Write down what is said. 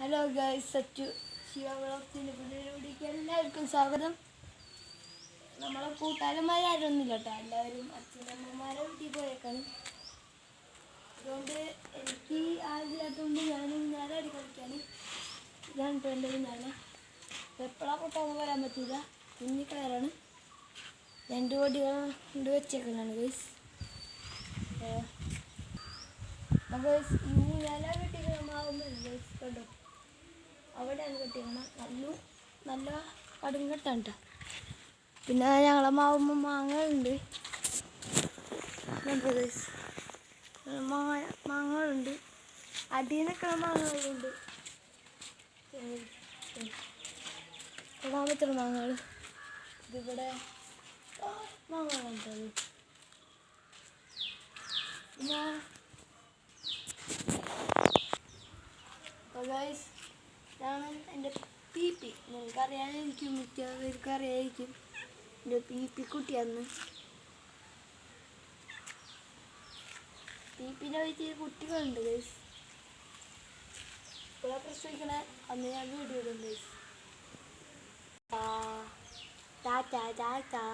Hello guys, Sachu Shiva വ്ളോഗ്സിൻ്റെ പുതിയൊരു വീഡിയോയ്ക്ക് എല്ലാവർക്കും സ്വാഗതം. നമ്മളെ കൂട്ടുകാരന്മാരൊന്നുമില്ല കേട്ടോ, എല്ലാവരും അച്ഛനമ്മമാരെ വീട്ടിൽ പോയേക്കാണ്. അതുകൊണ്ട് എനിക്ക് ആരില്ലാത്തതുകൊണ്ട് ഞാനും ഞാനടി കളിക്കാൻ ഇതാണ് എൻ്റെ ഞാൻ എപ്പോഴാണ് പൊട്ടാന്ന് പറയാൻ പറ്റില്ല. കുഞ്ഞി കയറാണ്, 2 കൊടികൾ കൊണ്ട് വെച്ചേക്കുന്നതാണ് ഗൈസ്. ഗൈസ് ഞാൻ കെട്ടിക്കണമാവുന്നില്ല ഗൈസ്, കണ്ടോ അവിടെയാണ് കെട്ടിക്കണം. നല്ല കടുങ്കെട്ടാണ് കേട്ടോ. പിന്നെ ഞങ്ങളെ മാവുമ്പോൾ മാങ്ങകളുണ്ട്, ഗൈസ് മാങ്ങകളുണ്ട്, അടിയിൽ നിൽക്കുന്ന മാങ്ങകളുണ്ട്. ഇടാൻ പറ്റുന്ന മാങ്ങകൾ ഇതിവിടെ മാങ്ങകളുണ്ട്. പിന്നെ ഗൈസ് ഇതാണ് എൻ്റെ പി നിങ്ങൾക്കറിയാനായിരിക്കും, മിക്കവർക്കും അറിയായിരിക്കും. എൻ്റെ പി കുട്ടിയാന്ന്. പീപ്പിൻ്റെ വീട്ടിൽ കുട്ടികളുണ്ട് ഗൈസ്. ഇവിടെ പ്രസവിക്കണ അന്ന് ഞാൻ വീഡിയോ ഇടും ഗൈസ്. ടാറ്റാ ടാറ്റാ.